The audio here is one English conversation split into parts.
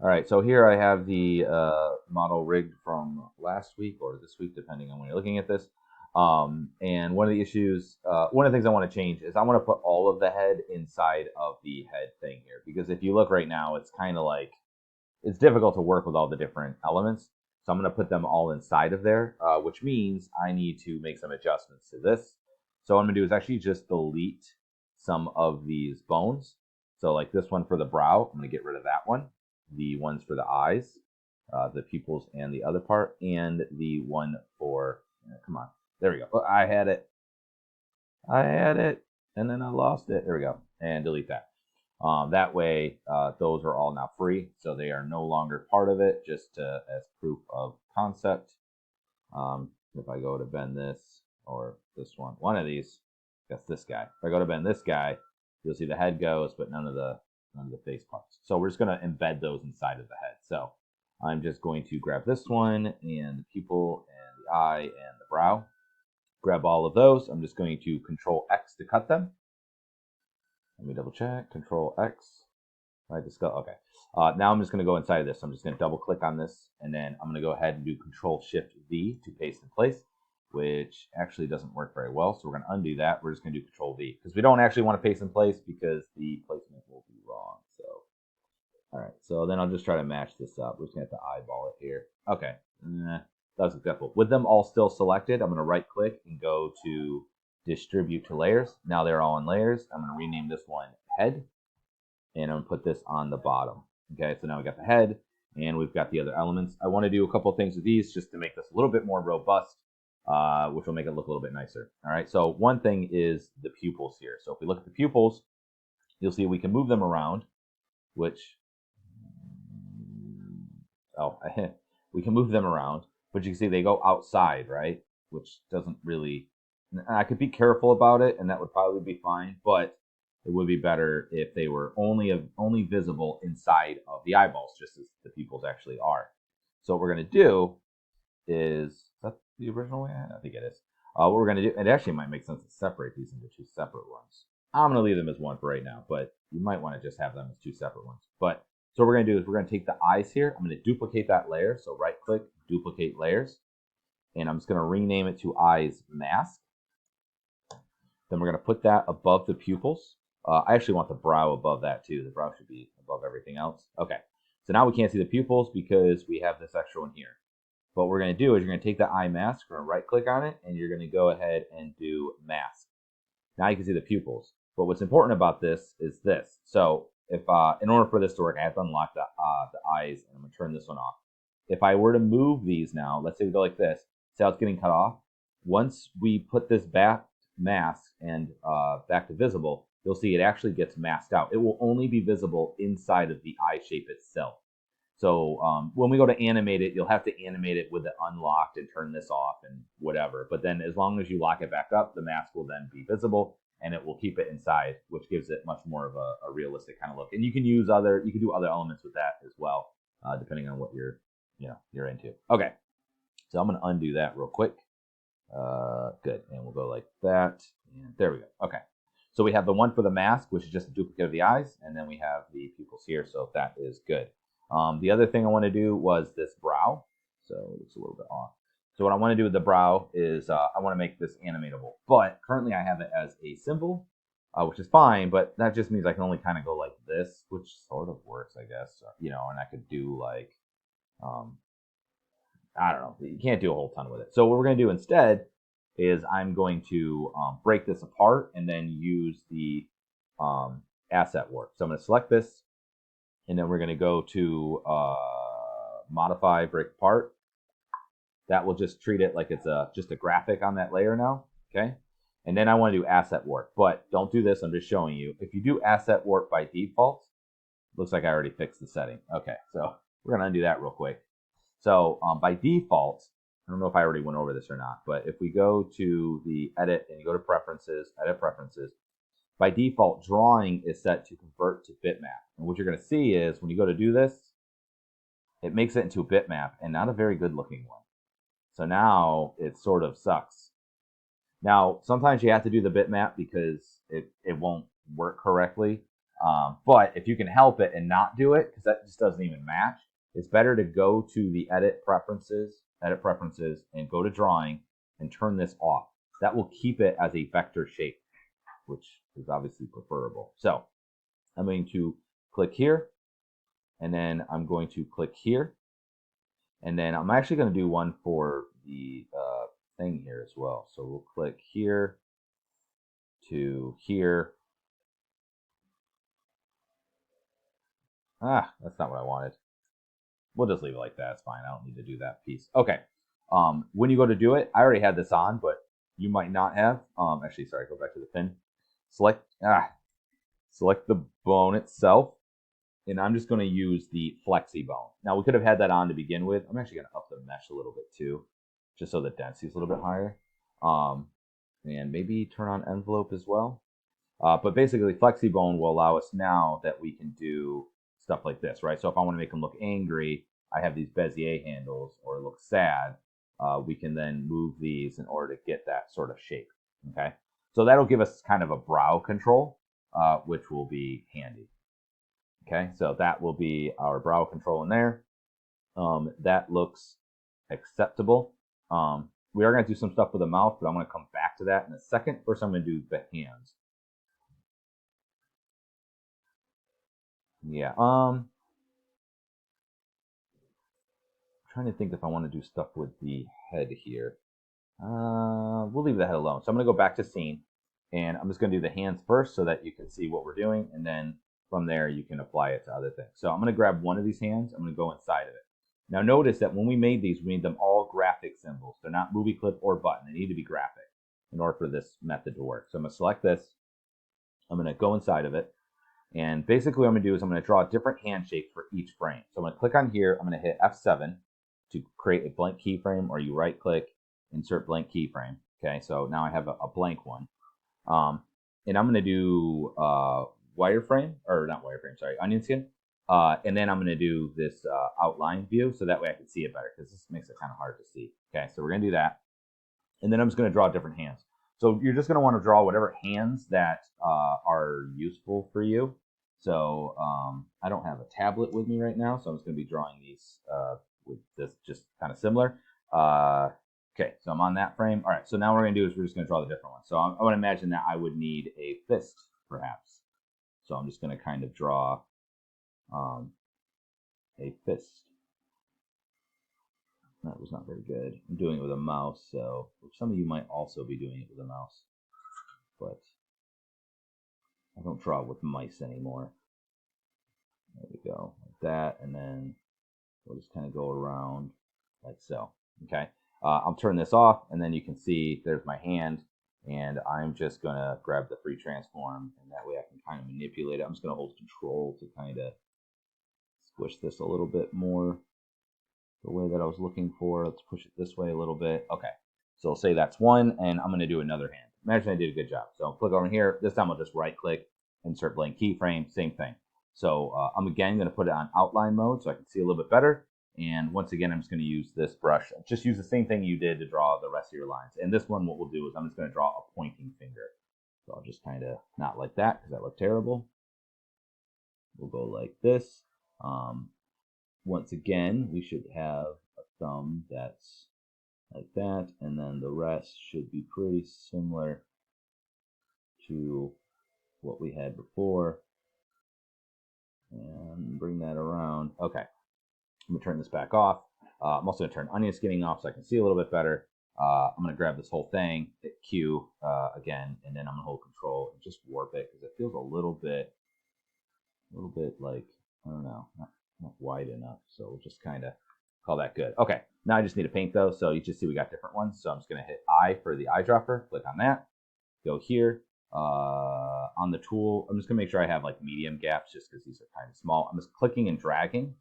All right, so here I have the model rigged from last week or this week, depending on when you're looking at this. And one of the issues, one of the things I want to change is I want to put all of the head inside of the head thing here. Because if you look right now, it's kind of like, it's difficult to work with all the different elements. So I'm going to put them all inside of there, which means I need to make some adjustments to this. So what I'm going to do is actually just delete some of these bones. So like this one for the brow, I'm going to get rid of that one. The ones for the eyes, the pupils and the other part, and the one for, come on, there we go. Oh, I had it, and then I lost it. There we go, and delete that. That way, those are all now free, so they are no longer part of it, just as proof of concept. If I go to bend this, or this one of these, that's this guy. If I go to bend this guy, you'll see the head goes, but none of the face parts. So we're just going to embed those inside of the head. So I'm just going to grab this one, and the pupil, and the eye, and the brow. Grab all of those. I'm just going to Control X to cut them. Let me double check. Control X. Right, the skull. Okay. Now I'm just going to go inside of this. I'm just going to double click on this, and then I'm going to go ahead and do Control Shift V to paste in place, which actually doesn't work very well. So we're going to undo that. We're just going to do Control V because we don't actually want to paste in place because the placement will be wrong. So, all right. So then I'll just try to match this up. We're just going to have to eyeball it here. Okay. That's successful. With them all still selected, I'm going to right click and go to Distribute to Layers. Now they're all in layers. I'm going to rename this one Head, and I'm going to put this on the bottom. Okay, so now we got the head, and we've got the other elements. I want to do a couple of things with these just to make this a little bit more robust, which will make it look a little bit nicer. All right, so one thing is the pupils here. So if we look at the pupils, you'll see we can move them around, which, oh, we can move them around, but you can see they go outside, right? Which doesn't really, I could be careful about it, and that would probably be fine, but it would be better if they were only visible inside of the eyeballs, just as the pupils actually are. So what we're going to do is that the original way? I think it is. What we're going to do, it actually might make sense to separate these into two separate ones. I'm going to leave them as one for right now, but you might want to just have them as two separate ones. But so what we're going to do is we're going to take the eyes here. I'm going to duplicate that layer. So right click, duplicate layers, and I'm just going to rename it to eyes mask. Then we're going to put that above the pupils. I actually want the brow above that too. The brow should be above everything else. Okay, so now we can't see the pupils because we have this extra one here. What we're going to do is you're going to take the eye mask, we're going to right click on it, and you're going to go ahead and do mask. Now you can see the pupils. But what's important about this is this. So if in order for this to work, I have to unlock the eyes, and I'm going to turn this one off. If I were to move these now, let's say we go like this, see how it's getting cut off? Once we put this back mask and back to visible, you'll see it actually gets masked out. It will only be visible inside of the eye shape itself. So when we go to animate it, you'll have to animate it with it unlocked and turn this off and whatever. But then as long as you lock it back up, the mask will then be visible and it will keep it inside, which gives it much more of a realistic kind of look. And you can do other elements with that as well, depending on what you're into. Okay, so I'm going to undo that real quick. Good, and we'll go like that. And there we go. Okay. So we have the one for the mask, which is just a duplicate of the eyes, and then we have the pupils here, so that is good. The other thing I want to do was this brow, so it looks a little bit off. So what I want to do with the brow is I want to make this animatable, but currently I have it as a symbol, which is fine, but that just means I can only kind of go like this, which sort of works, I guess, and I could do like, I don't know, you can't do a whole ton with it. So what we're going to do instead is I'm going to break this apart and then use the asset warp. So I'm going to select this, and then we're going to go to modify break apart. That will just treat it like it's just a graphic on that layer now, okay? And then I want to do asset warp, but don't do this. I'm just showing you. If you do asset warp by default, looks like I already fixed the setting. Okay, so we're going to undo that real quick. So by default, I don't know if I already went over this or not, but if we go to the edit and you go to preferences, edit preferences, by default, drawing is set to convert to bitmap. And what you're going to see is when you go to do this, it makes it into a bitmap and not a very good looking one. So now it sort of sucks. Now, sometimes you have to do the bitmap because it won't work correctly. But if you can help it and not do it, because that just doesn't even match, it's better to go to the edit preferences, and go to drawing and turn this off. That will keep it as a vector shape, which is obviously preferable. So I'm going to click here, and then I'm going to click here, and then I'm actually going to do one for the thing here as well. So we'll click here to here. That's not what I wanted. We'll just leave it like that. It's fine. I don't need to do that piece. Okay. When you go to do it, I already had this on, but you might not have. Actually, sorry, go back to the pin. Select the bone itself, and I'm just going to use the flexi bone. Now, we could have had that on to begin with. I'm actually going to up the mesh a little bit too, just so the density is a little bit higher. And maybe turn on envelope as well. But basically, flexi bone will allow us now that we can do stuff like this, right? So if I want to make them look angry, I have these Bezier handles, or look sad. We can then move these in order to get that sort of shape, okay? So that'll give us kind of a brow control, which will be handy, okay? So that will be our brow control in there. That looks acceptable. We are going to do some stuff with the mouth, but I'm going to come back to that in a second. First, I'm going to do the hands. Yeah. I'm trying to think if I want to do stuff with the head here. We'll leave the head alone. So I'm going to go back to scene, and I'm just going to do the hands first so that you can see what we're doing, and then from there you can apply it to other things. So I'm going to grab one of these hands. I'm going to go inside of it. Now notice that when we made these, we made them all graphic symbols. They're not movie clip or button. They need to be graphic in order for this method to work. So I'm going to select this. I'm going to go inside of it. And basically what I'm going to do is I'm going to draw different hand shapes for each frame. So I'm going to click on here. I'm going to hit F7 to create a blank keyframe, or you right click, insert blank keyframe. Okay, so now I have a blank one. And I'm going to do wireframe, or not wireframe, sorry, onion skin. And then I'm going to do this outline view, so that way I can see it better, because this makes it kind of hard to see. Okay, so we're going to do that. And then I'm just going to draw different hands. So you're just going to want to draw whatever hands that are useful for you. So I don't have a tablet with me right now, so I'm just going to be drawing these with this just kind of similar. Okay, so I'm on that frame. All right, so now what we're going to do is we're just going to draw the different ones. So I would imagine that I would need a fist, perhaps. So I'm just going to kind of draw a fist. That was not very good. I'm doing it with a mouse, so some of you might also be doing it with a mouse. But I don't draw with mice anymore. There we go, like that, and then we'll just kind of go around like so. Okay, I'll turn this off, and then you can see there's my hand, and I'm just gonna grab the free transform, and that way I can kind of manipulate it. I'm just gonna hold Control to kind of squish this a little bit more the way that I was looking for. Let's push it this way a little bit. Okay, so I'll say that's one, and I'm gonna do another hand. Imagine I did a good job. So I'll click over here. This time I'll just right click, insert blank keyframe, same thing. So I'm again going to put it on outline mode so I can see a little bit better. And once again, I'm just going to use this brush. Just use the same thing you did to draw the rest of your lines. And this one, what we'll do is I'm just going to draw a pointing finger. So I'll just kind of not like that, because that looked terrible. We'll go like this. Once again, we should have a thumb that's like that. And then the rest should be pretty similar to what we had before. And bring that around. Okay, I'm going to turn this back off. I'm also going to turn onion skinning off so I can see a little bit better. I'm going to grab this whole thing, hit Q again, and then I'm going to hold Control and just warp it, because it feels a little bit like, I don't know, not wide enough. So we'll just kind of call that good. Okay, now I just need to paint those. So you just see we got different ones. So I'm just going to hit I for the eyedropper, click on that, go here. On the tool, I'm just gonna make sure I have like medium gaps, just because these are kind of small. I'm just clicking and dragging.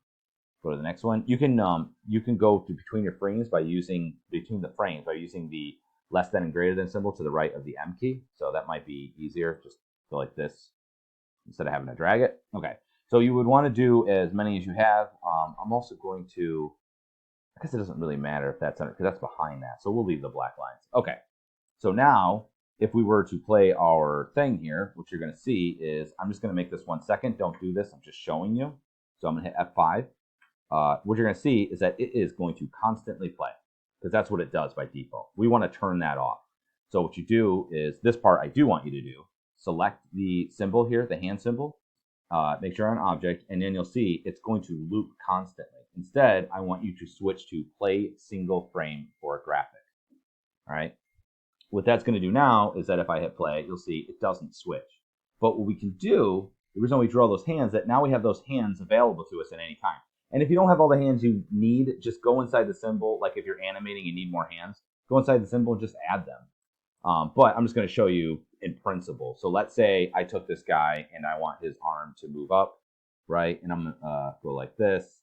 Go to the next one. You can go to between your frames by using the less than and greater than symbol to the right of the M key. So that might be easier. Just go like this instead of having to drag it. Okay. So you would want to do as many as you have. I'm also going to, I guess it doesn't really matter if that's under, because that's behind that. So we'll leave the black lines. Okay. So now, if we were to play our thing here, what you're going to see is, I'm just going to make this 1 second. Don't do this. I'm just showing you. So I'm going to hit F5. What you're going to see is that it is going to constantly play, because that's what it does by default. We want to turn that off. So what you do is, this part I do want you to do. Select the symbol here, the hand symbol. Make sure you're on object, and then you'll see it's going to loop constantly. Instead, I want you to switch to play single frame for a graphic. All right. What that's going to do now is that if I hit play, you'll see it doesn't switch. But what we can do, the reason we draw those hands, that now we have those hands available to us at any time. And if you don't have all the hands you need, just go inside the symbol. Like if you're animating and need more hands, go inside the symbol and just add them. But I'm just going to show you in principle. So let's say I took this guy and I want his arm to move up, right? And I'm going to go like this.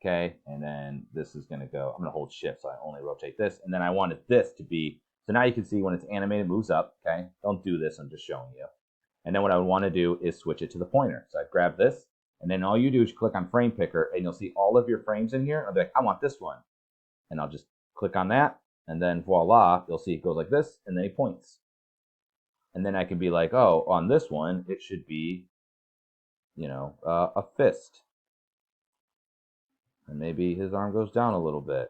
Okay, and then this is going to go, I'm going to hold shift so I only rotate this. And then I wanted this to be, so now you can see when it's animated, it moves up. Okay, don't do this, I'm just showing you. And then what I would want to do is switch it to the pointer. So I grab this, and then all you do is you click on frame picker, and you'll see all of your frames in here. I'll be like, I want this one. And I'll just click on that, and then voila, you'll see it goes like this, and then he points. And then I can be like, oh, on this one, it should be, you know, a fist. And maybe his arm goes down a little bit.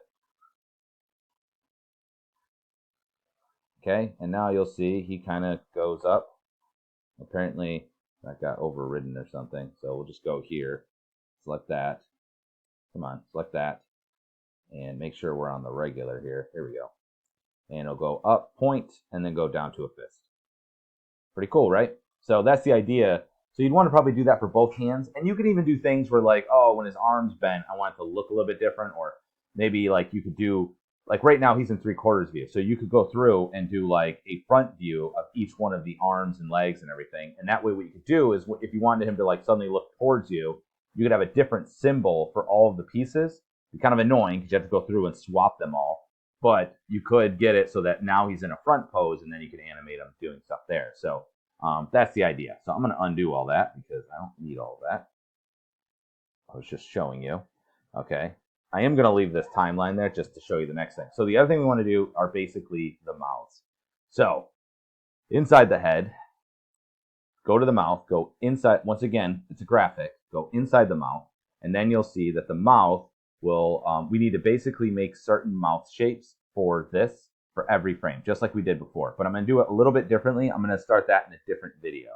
Okay, and now you'll see he kind of goes up. Apparently that got overridden or something. So we'll just go here, select that. Come on, select that. And make sure we're on the regular here. Here we go. And it'll go up, point, and then go down to a fist. Pretty cool, right? So that's the idea. So you'd want to probably do that for both hands. And you can even do things where like, oh, when his arm's bent, I want it to look a little bit different. Or maybe like you could do, like right now he's in 3/4 view. So you could go through and do like a front view of each one of the arms and legs and everything. And that way what you could do is if you wanted him to like suddenly look towards you, you could have a different symbol for all of the pieces. It's kind of annoying because you have to go through and swap them all. But you could get it so that now he's in a front pose and then you can animate him doing stuff there. So that's the idea. So I'm going to undo all that because I don't need all of that. I was just showing you. Okay. I am going to leave this timeline there just to show you the next thing. So the other thing we want to do are basically the mouths. So inside the head, go to the mouth, go inside. Once again, it's a graphic. Go inside the mouth, and then you'll see that the mouth will, we need to basically make certain mouth shapes for this, for every frame, just like we did before. But I'm going to do it a little bit differently. I'm going to start that in a different video.